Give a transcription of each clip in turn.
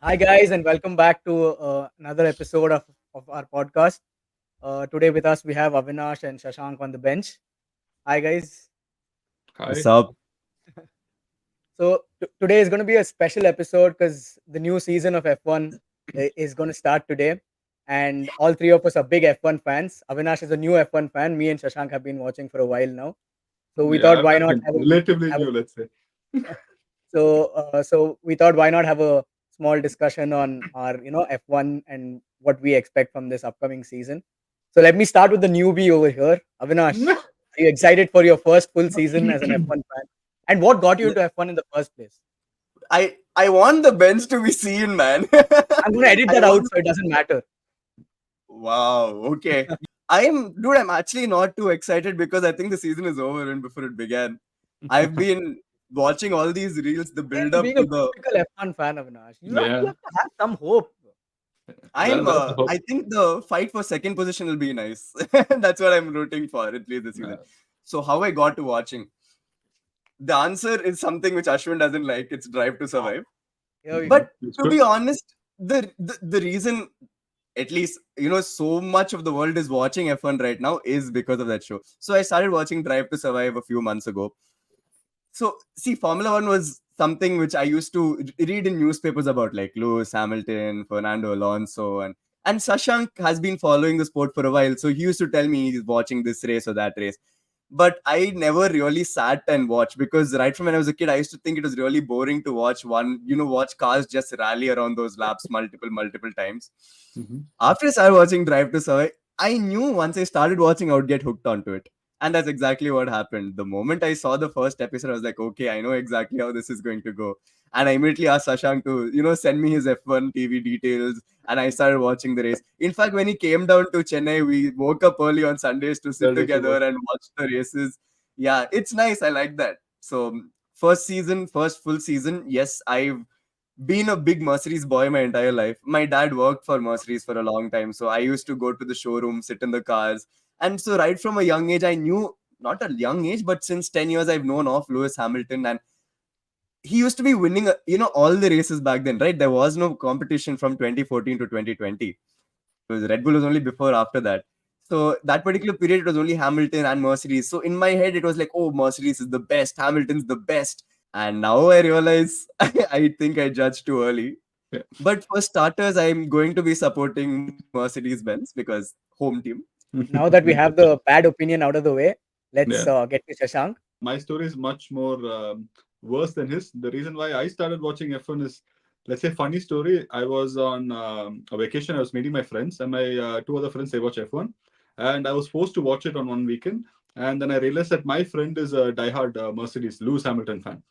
Hi, guys, and welcome back to another episode of our podcast. Today with us, we have Avinash and Shashank on the bench. Hi, guys. What's Hi. up? So, today is going to be a special episode because the new season of F1 is going to start today. And all three of us are big F1 fans. Avinash is a new F1 fan. Me and Shashank have been watching for a while now. So, we Yeah, thought I'm, why I'm not relatively have new, let's say. so we thought why not have a small discussion on our F1 and what we expect from this upcoming season. So let me start with the newbie over here, Avinash. Are you excited for your first full season as an F1 fan? And what got you into F1 in the first place? I want the bench to be seen, man. I'm going to edit I that out want. so it doesn't matter. Wow. Okay. Dude. I'm actually not too excited because I think the season is over and before it began. I've been watching all these reels, the build Again, up being a to the. typical F1 fan, Avinash, you Yeah, have to have some hope. that's the I hope. think the fight for second position will be nice. That's what I'm rooting for at least this season. Yeah. So how I got to watching. The answer is something which Ashwin doesn't like. It's Drive to Survive. Here we But go. It's to good. be honest, the reason, at least so much of the world is watching F1 right now is because of that show. So I started watching Drive to Survive a few months ago. So see, Formula One was something which I used to read in newspapers about, like Lewis Hamilton, Fernando Alonso, and Sashank has been following the sport for a while. So he used to tell me he's watching this race or that race. But I never really sat and watched because right from when I was a kid, I used to think it was really boring to watch cars just rally around those laps multiple times. Mhm. After I started watching Drive to Survive, I knew once I started watching, I would get hooked onto it. And that's exactly what happened. The moment I saw the first episode, I was like, okay, I know exactly how this is going to go. And I immediately asked Sashank to, send me his F1 TV details. And I started watching the race. In fact, when he came down to Chennai, we woke up early on Sundays to sit Saturday to together watch. and watch the races. Yeah, it's nice. I like that. So, first season, first full season, yes, I've been a big Mercedes boy my entire life. My dad worked for Mercedes for a long time, so I used to go to the showroom, sit in the cars, and so right from a young age, I knew, not a young age, but since 10 years, I've known of Lewis Hamilton, and he used to be winning, all the races back then, right? There was no competition from 2014 to 2020. It was Red Bull was only before after that. So that particular period, it was only Hamilton and Mercedes. So in my head, it was like, oh, Mercedes is the best, Hamilton's the best. And now I realize I think I judged too early. Yeah. But for starters, I'm going to be supporting Mercedes Benz because home team. Now that we have the bad opinion out of the way, let's Yeah. get to Shashank. My story is much more worse than his. The reason why I started watching F1 is, let's say, funny story. I was on a vacation. I was meeting my friends, and my two other friends, they watch F1. And I was forced to watch it on one weekend. And then I realized that my friend is a diehard Mercedes, Lewis Hamilton fan.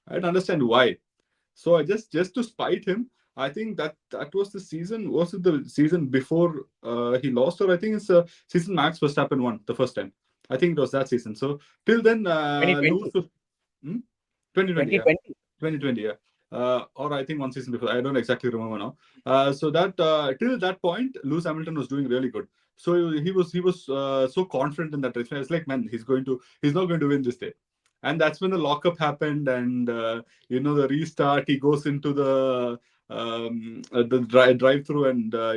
I didn't understand why. So I just to spite him, I think that was the season. Was it the season before he lost, or I think it's season Max Verstappen won the first time. I think it was that season. So till then, 2020. Lewis was 2020, yeah, 2020. 2020, yeah. Or I think one season before. I don't exactly remember now. So that till that point, Lewis Hamilton was doing really good. So he was so confident in that race. I was like, man, he's not going to win this day. And that's when the lockup happened, and the restart. He goes into the drive through, and I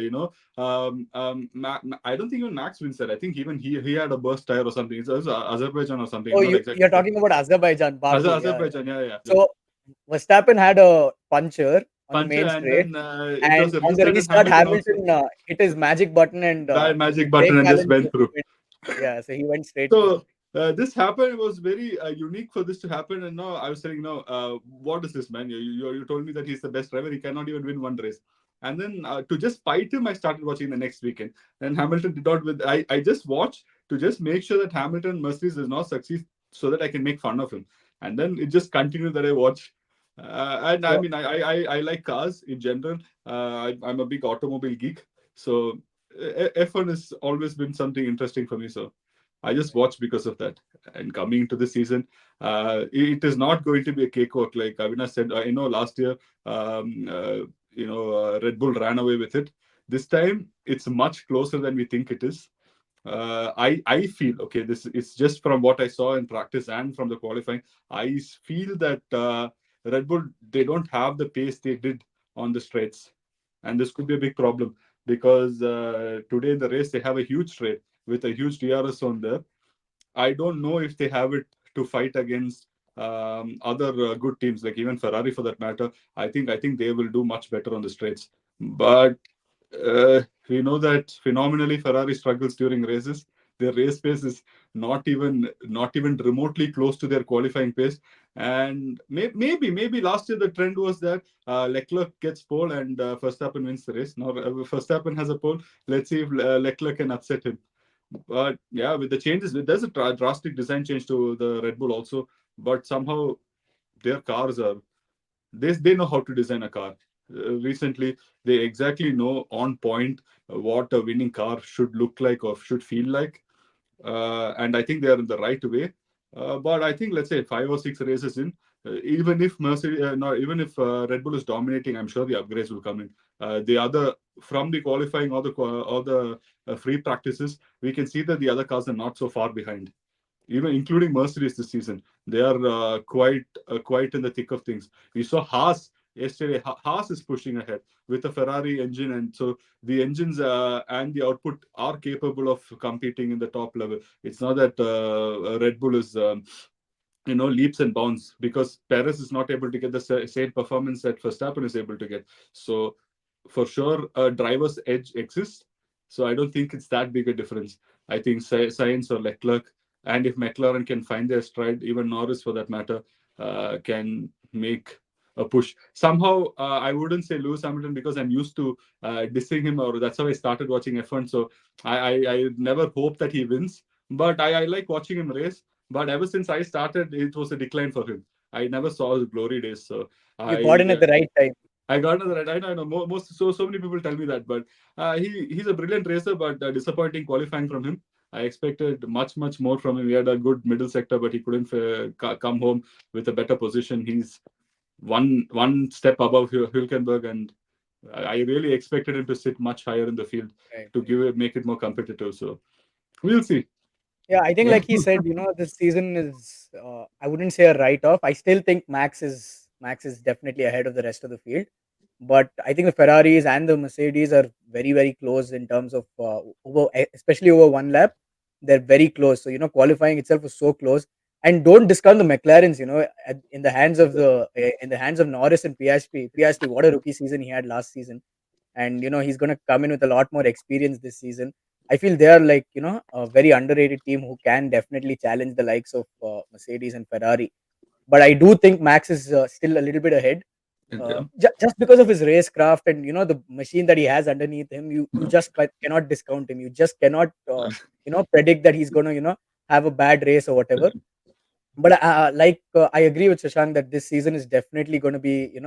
don't think even Max wins that. I think even he had a burst tire or something. It's Azerbaijan or something. Oh, I'm not you're exactly sure. talking about Azerbaijan, Baku. Yeah. Azerbaijan, yeah, yeah. So Verstappen had a puncture on the Puncture, main and straight, then it was and a on the restart, and restart, Hamilton also Hamilton hit his magic button, and dial the magic brake button and just balance went through. went, yeah, so he went straight through. So this happened. It was very unique for this to happen. And now I was telling, no, what is this, man? You told me that he's the best driver. He cannot even win one race. And then to just spite him, I started watching the next weekend. And Hamilton did not. With I just watched to just make sure that Hamilton Mercedes does not succeed, so that I can make fun of him. And then it just continued that I watch. And I So mean, I like cars in general. I'm a big automobile geek. So F1 has always been something interesting for me. So I just watched because of that. And coming into the season, it is not going to be a cakewalk. Like Avinash said, I know last year, Red Bull ran away with it. This time, it's much closer than we think it is. I feel okay. This is just from what I saw in practice and from the qualifying. I feel that Red Bull, they don't have the pace they did on the straights, and this could be a big problem because today in the race they have a huge straight with a huge DRS on there. I don't know if they have it to fight against other good teams, like even Ferrari for that matter. I think they will do much better on the straights. But we know that phenomenally Ferrari struggles during races. Their race pace is not even remotely close to their qualifying pace. And maybe last year the trend was that Leclerc gets pole and Verstappen wins the race. Now Verstappen has a pole. Let's see if Leclerc can upset him. But yeah, with the changes, there's a drastic design change to the Red Bull also. But somehow their cars are they know how to design a car. Recently, they exactly know on point what a winning car should look like or should feel like, and I think they are in the right way. But I think let's say 5 or 6 races in, even if Mercedes, no, even if Red Bull is dominating, I'm sure the upgrades will come in. The other from the qualifying or the free practices, we can see that the other cars are not so far behind, even including Mercedes this season. They are quite in the thick of things. We saw Haas yesterday. Haas is pushing ahead with a Ferrari engine, and so the engines and the output are capable of competing in the top level. It's not that Red Bull is. Leaps and bounds because Perez is not able to get the same performance that Verstappen is able to get. So for sure, a driver's edge exists. So I don't think it's that big a difference. I think Sainz or Leclerc, and if McLaren can find their stride, even Norris for that matter, can make a push. Somehow, I wouldn't say Lewis Hamilton because I'm used to dissing him, or that's how I started watching F1. So I never hope that he wins, but I like watching him race. But ever since I started, it was a decline for him. I never saw his glory days. So You got in at I the right time. I got another. I know most so many people tell me that, but he's a brilliant racer, but disappointing qualifying from him. I expected much more from him. He had a good middle sector, but he couldn't come home with a better position. He's one step above Hülkenberg, and I really expected him to sit much higher in the field Right, to right. make it more competitive. So we'll see. Yeah, I think Yeah, like he said, this season is I wouldn't say a write off. I still think Max is definitely ahead of the rest of the field. But I think the Ferraris and the Mercedes are very, very close in terms of especially over one lap. They're very close. So qualifying itself was so close. And don't discount the McLarens. In the hands of Norris and Piastri. Piastri, what a rookie season he had last season, and he's going to come in with a lot more experience this season. I feel they are like a very underrated team who can definitely challenge the likes of Mercedes and Ferrari. But I do think Max is still a little bit ahead, yeah. just because of his racecraft and the machine that he has underneath him. You just cannot discount him. You just cannot predict that he's going to have a bad race or whatever. But I agree with Shashank that this season is definitely going to be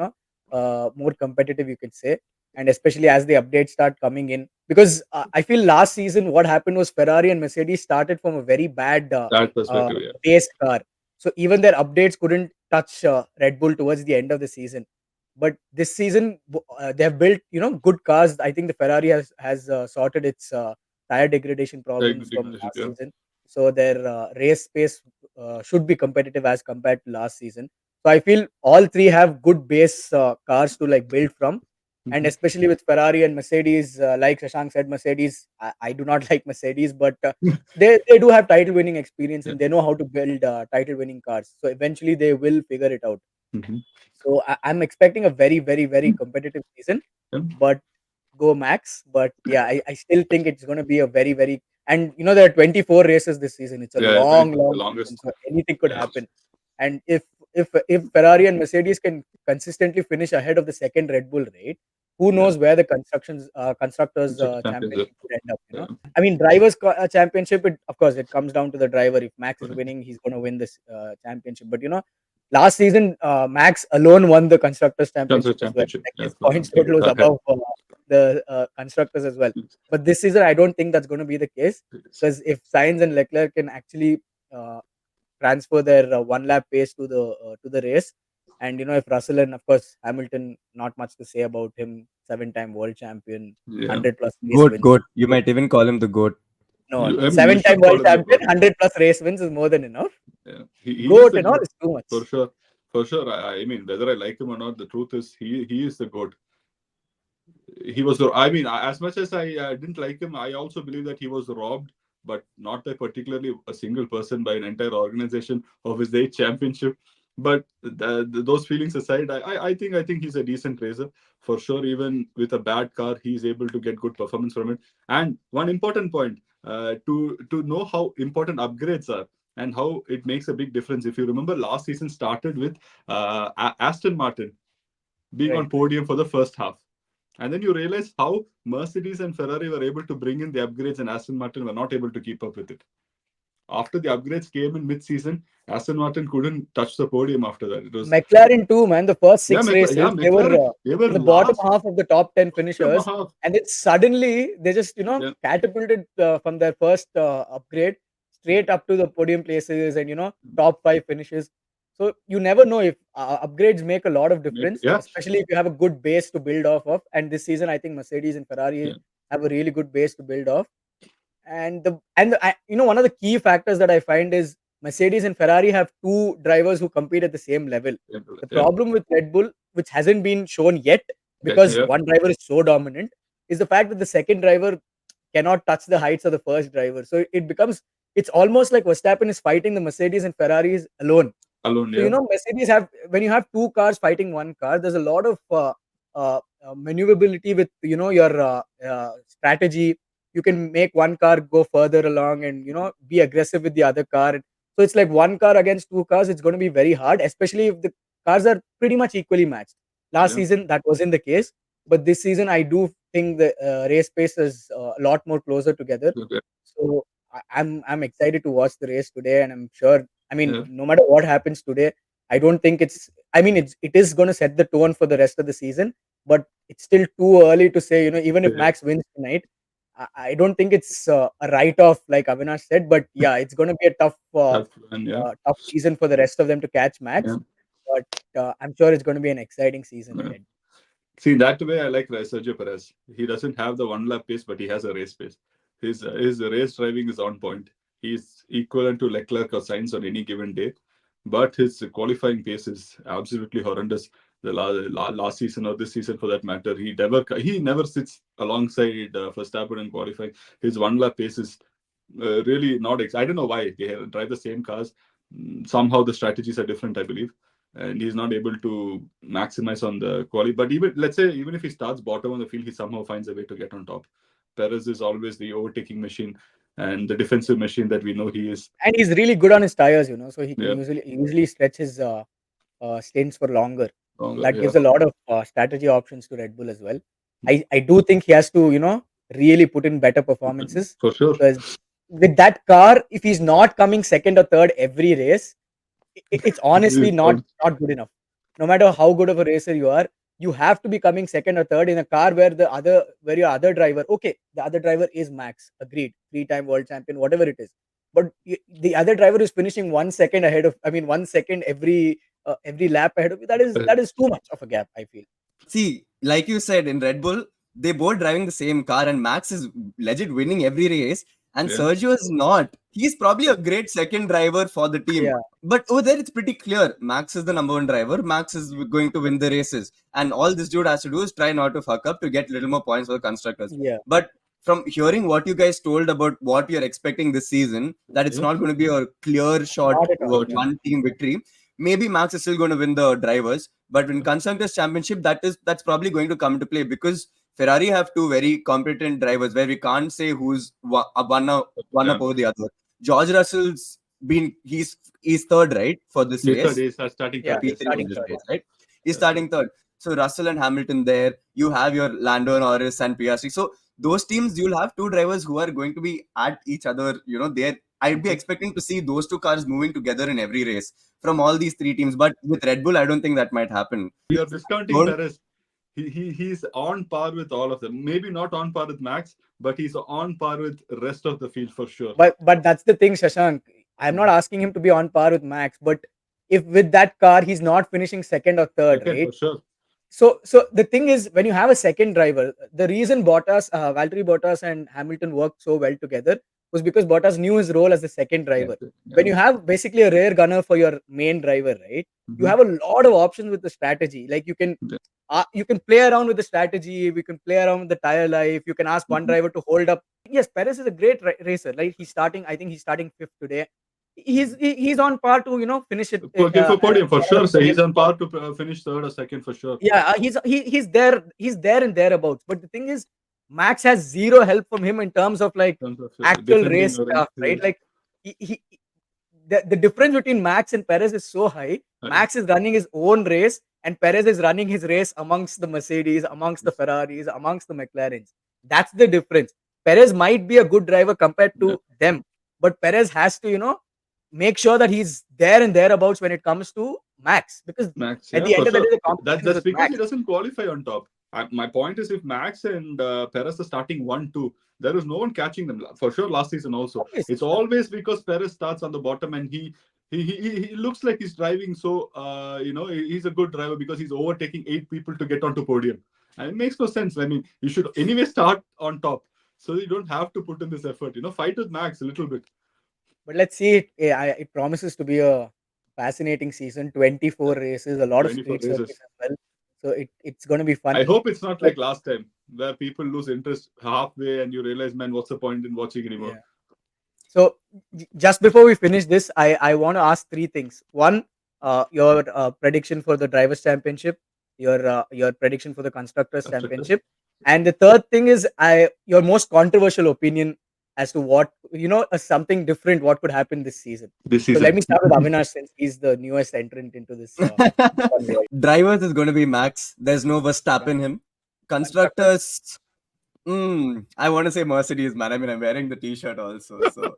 more competitive, you could say, and especially as the updates start coming in, because I feel last season what happened was Ferrari and Mercedes started from a very bad That uh, perspective, yeah. based car, so even their updates couldn't touch Red Bull towards the end of the season. But this season they have built good cars. I think the Ferrari has sorted its tire degradation problems from last Yeah. season, so their race pace should be competitive as compared to last season. So I feel all three have good base cars to like build from, and Mhm. especially with Ferrari and Mercedes, like Shashank said, Mercedes. I do not like Mercedes, but they do have title winning experience Yeah. and they know how to build title winning cars. So eventually they will figure it out. Mhm. So I'm expecting a very, very, very competitive season, Yeah. but go Max. But yeah, I still think it's going to be a very, very, and there are 24 races this season. It's a Yeah, long, 24, the long season, longest. so anything could Yeah. happen. And if Ferrari and Mercedes can consistently finish ahead of the second Red Bull, right? Who Yeah. knows where the constructors Championship. championship could end up? Yeah. I mean, drivers championship. Of course, it comes down to the driver. If Max is Correct. winning, he's going to win this championship. But last season, Max alone won the constructors championship as well. Championship. Like Yeah. his points total was Ahead. above the constructors as well. But this season, I don't think that's going to be the case, because if Sainz and Leclerc can actually uh, transfer their one lap pace to the race, and if Russell and of course Hamilton, not much to say about him, 7-time world champion, Yeah. 100 plus race Goat, wins. goat. You might even call him the goat. No, no, I mean, you 7-time should call world him the champion, goat. 100 plus race wins is more than enough. Yeah. He is Goat the and all goat is too much. for sure. For sure. I mean, whether I like him or not, the truth is he is the goat. He was. I mean, as much as I didn't like him, I also believe that he was robbed, but not by particularly a single person, by an entire organization of his eighth championship. But those feelings aside, I think he's a decent racer for sure. Even with a bad car, he's able to get good performance from it. And one important point, to know how important upgrades are and how it makes a big difference. If you remember, last season started with Aston Martin being on Right. podium for the first half. And then you realize how Mercedes and Ferrari were able to bring in the upgrades and Aston Martin were not able to keep up with it. After the upgrades came in mid-season, Aston Martin couldn't touch the podium after that. It was McLaren too, man. The first yeah, six races, they were McLaren. They were in the bottom last half of the top 10 bottom finishers, half. and then suddenly they just Yeah, catapulted from their first upgrade yeah, straight up to the podium places and top five finishes. So you never know if upgrades make a lot of difference, yeah, especially if you have a good base to build off of. And this season, I think Mercedes and Ferrari yeah, have a really good base to build off. And one of the key factors that I find is Mercedes and Ferrari have two drivers who compete at the same level. yeah, The yeah, problem with Red Bull, which hasn't been shown yet because yeah, one driver is so dominant, is the fact that the second driver cannot touch the heights of the first driver. So it's almost like Verstappen is fighting the Mercedes and Ferraris alone. alone. So Yeah, Mercedes have, when you have two cars fighting one car, there's a lot of maneuverability with your strategy. You can make one car go further along and be aggressive with the other car. So it's like one car against two cars. It's going to be very hard, especially if the cars are pretty much equally matched. Last yeah, season that wasn't the case, but this season I do think the race pace is a lot more closer together. yeah, So I'm excited to watch the race today, and I'm sure. I mean, yeah, no matter what happens today, I don't think it's. I mean, it is going to set the tone for the rest of the season, but it's still too early to say. Even if yeah. Max wins tonight, I don't think it's a write-off like Avinash said. But yeah, it's going to be a Tough one. Yeah, tough season for the rest of them to catch yeah, Max. But I'm sure it's going to be an exciting season yeah. ahead. See, that way I like Sergio Perez. He doesn't have the one lap pace, but he has a race pace. His race driving is on point. He's equivalent to Leclerc or Sainz on any given day, but his qualifying pace is absolutely horrendous. The last season or this season, for that matter, he never sits alongside Verstappen in qualifying. His one lap pace is really not. I don't know why they drive the same cars. Somehow the strategies are different, I believe, and he's not able to maximize on the quality. But even let's say even if he starts bottom on the field, he somehow finds a way to get on top. Perez is always the overtaking machine and the defensive machine that we know he is. And he's really good on his tires, so he can Yeah, usually stretch his stints for longer. So longer. that Yeah, gives a lot of strategy options to Red Bull as well. I do think he has to, really put in better performances for sure. because with that car, if he's not coming second or third every race, it's honestly not good enough. No matter how good of a racer you are, you have to be coming second or third in a car where your other driver, okay, the other driver is Max, agreed, three-time world champion, whatever it is. But the other driver is finishing 1 second ahead of, I mean, 1 second every lap ahead of you. That is too much of a gap, I feel. See, like you said, in Red Bull, they both driving the same car, and Max is legit winning every race, and Yeah, Sergio is not. He's probably a great second driver for the team. Yeah, But over there, it's pretty clear. Max is the number one driver. Max is going to win the races. And all this dude has to do is try not to fuck up to get little more points for the constructors. yeah, But from hearing what you guys told about what you're expecting this season, that it's yeah. not going to be a clear shot not at all. Yeah, one team victory. Maybe Max is still going to win the drivers, but in constructors championship, that's probably going to come to play because Ferrari have two very competent drivers where we can't say who's one up Yeah. over the other. George Russell's been he's third, right, for this He's third. race. He's starting yeah, third. he's Yes, P3 for starting yes, this third. race, right? He's that's starting third. So Russell and Hamilton there. You have your Lando Norris and Piastri. So those teams, you'll have two drivers who are going to be at each other. There, I'd be right. expecting to see those two cars moving together in every race from all these three teams. But with Red Bull, I don't think that might happen. You're discounting Don't Perez. He's on par with all of them. Maybe not on par with Max, but he's on par with rest of the field for sure. But that's the thing, Shashank. I'm not asking him to be on par with Max, but if with that car he's not finishing second or third, Second right? for sure. So the thing is, when you have a second driver, the reason Valtteri Bottas and Hamilton worked so well together was because Bottas knew his role as the second driver. When you have basically a rear gunner for your main driver, right? You have a lot of options with the strategy. Like you can play around with the strategy. We can play around with the tire life. You can ask one driver to hold up. Yes, Perez is a great racer. Like he's starting. I think he's starting fifth today. He's on par to finish it. For podium for one of the sure. So he's podiums. on par to finish third or second for sure. Yeah, he's there. He's there and thereabouts. But the thing is, Max has zero help from him in terms of like In terms of actual defending race or stuff, right? Like the difference between Max and Perez is so high. Max is running his own race, and Perez is running his race amongst the Mercedes, amongst the Ferraris, amongst the McLarens. That's the difference. Perez might be a good driver compared to them, but Perez has to, make sure that he's there and thereabouts when it comes to Max, because Max, at the end for of the sure. day, the competition is That's with because Max. he doesn't qualify on top. My point is, if Max and Perez are starting 1-2, there is no one catching them. For sure, last season also. Obviously. It's always because Perez starts on the bottom and he looks like he's driving. So, he's a good driver because he's overtaking 8 people to get onto podium. And it makes no sense. I mean, you should anyway start on top. So you don't have to put in this effort. Fight with Max a little bit. But let's see. It promises to be a fascinating season. 24 races, a lot of 24 street circuits races. as well. So it's going to be fun. I hope it's not like last time where people lose interest halfway and you realize, man, what's the point in watching anymore? Yeah. So just before we finish this, I want to ask 3 things. One, your prediction for the drivers' championship, your prediction for the constructors' championship, and the third thing is your most controversial opinion as to what something different what could happen this season. So let me start with Avinash since he's the newest entrant into this. Drivers is going to be Max. There's no Verstappen him. Constructors. I want to say Mercedes, man. I mean, I'm wearing the T-shirt also. So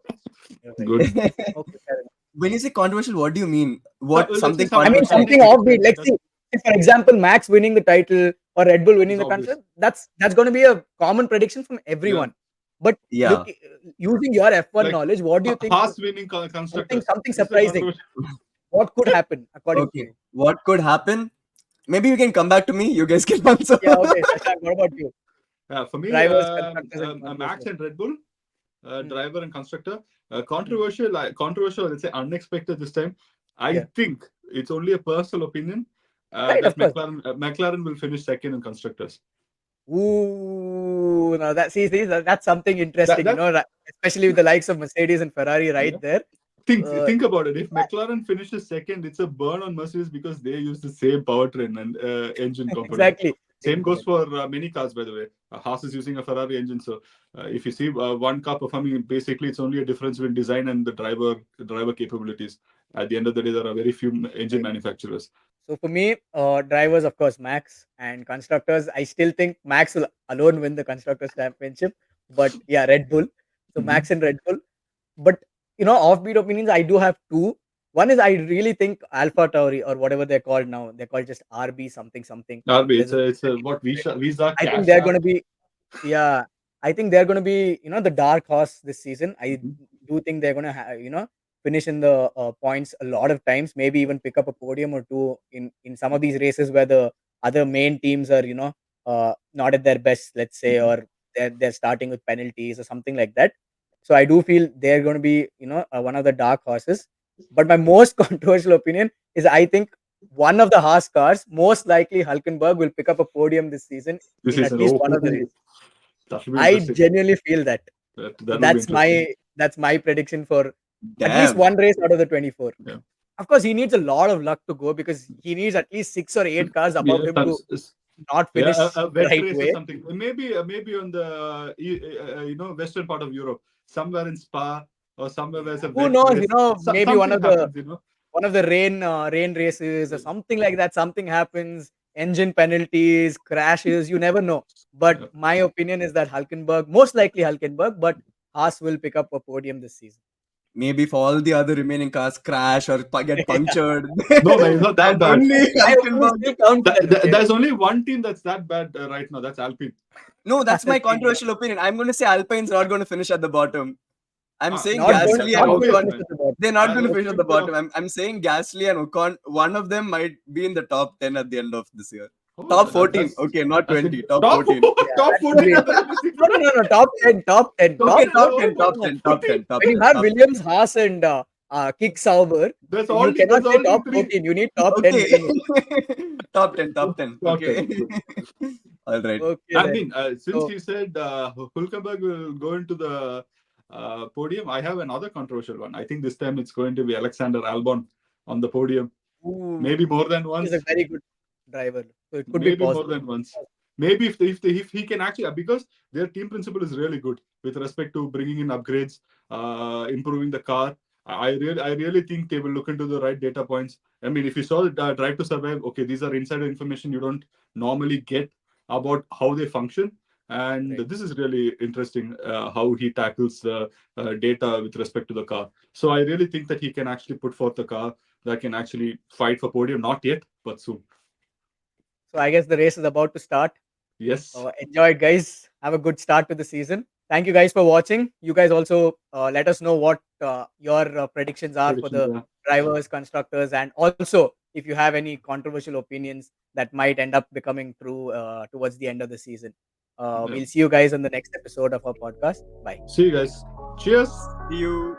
Good. Okay, fair enough. When you say controversial, what do you mean? What Well, something? I mean something offbeat. Let's see. If, for example, Max winning the title or Red Bull winning the constructor, that's going to be a common prediction from everyone. But look, using your F1 knowledge, what do you think? Haas winning constructor. Something surprising. What could happen according to you? What could happen? Maybe you can come back to me. You guys can answer. Yeah, okay. Shashank, what about you? For me, Drivers, constructors, and Max and Red Bull, driver and constructor. Controversial, let's say unexpected this time. I think it's only a personal opinion that McLaren will finish second in constructors. Ooh, now that's something interesting, especially with the likes of Mercedes and Ferrari there. Think about it. If McLaren finishes second, it's a burn on Mercedes because they use the same powertrain and engine component. Exactly. Same goes for many cars, by the way. Haas is using a Ferrari engine, so if you see one car performing, basically it's only a difference between design and the driver capabilities. At the end of the day, there are very few engine manufacturers. So for me, drivers, of course, Max, and constructors, I still think Max will alone win the constructors championship. But yeah, Red Bull. So Max and Red Bull. But offbeat opinions, I do have 2. One is I really think Alpha Tauri or whatever they're called now, they're called just RB something. RB, it's a what Visa. I think they're going to be, I think they're going to be, the dark horse this season. I do think they're going to finish in the points a lot of times, maybe even pick up a podium or 2 in some of these races where the other main teams are, not at their best, let's say, or they're starting with penalties or something like that. So I do feel they're going to be, one of the dark horses. But my most controversial opinion is I think one of the Haas cars, most likely Hülkenberg, will pick up a podium this season in at least one of the races. I genuinely feel that. That's my prediction for at least one race out of the 24. Yeah. Of course, he needs a lot of luck to go because he needs at least 6 or 8 cars above him to not finish a wet right race way. Or something. Maybe on the western part of Europe, somewhere in Spa or somewhere where who knows? Maybe one of the rain races or something like that. Something happens, engine penalties, crashes. You never know. But my opinion is that most likely Hülkenberg, but Haas will pick up a podium this season. Maybe if all the other remaining cars crash or get punctured. No, man, it's not that bad. Only There's only one team that's that bad right now. That's Alpine. No, that's my controversial opinion. I'm going to say Alpine's not going to finish at the bottom. I'm saying Gasly and Ocon. They're not going to finish at the bottom. I'm saying Gasly and Ocon. One of them might be in the top 10 at the end of this year. Oh, Top 14. that's Okay, not as 20. in Top top 14. Yeah, top that could 14 be. of the 26 No, no, no, no. Top 10, top 10, top Okay, top 10. 10. top Oh 10, my top god, 10, top 14. 10, top When you 10, have top 10. Williams, Haas, and Kick Sauber, That's you only cannot that's say only top three. 14. You need top 10 Okay. minimum. Top 10, top 10. Top 10. Okay. All right. Okay, I then. mean, since So, he said Hulkenberg will go into the podium, I have another controversial one. I think this time it's going to be Alexander Albon on the podium. Maybe ooh, more than he's a once. very good driver. So it could be Maybe more possible. than once. Maybe if he can actually, because their team principle is really good with respect to bringing in upgrades, improving the car. I really think they will look into the right data points. I mean, if you saw Drive to Survive, okay, these are insider information you don't normally get about how they function, and Right. this is really interesting how he tackles the data with respect to the car. So I really think that he can actually put forth a car that can actually fight for podium. Not yet, but soon. So I guess the race is about to start. Yes. Enjoy it, guys. Have a good start to the season. Thank you guys for watching. You guys also let us know what your predictions are for Predictions, the yeah. drivers, constructors, and also if you have any controversial opinions that might end up becoming true towards the end of the season. Yeah. We'll see you guys on the next episode of our podcast. Bye. See you guys. Cheers. See you.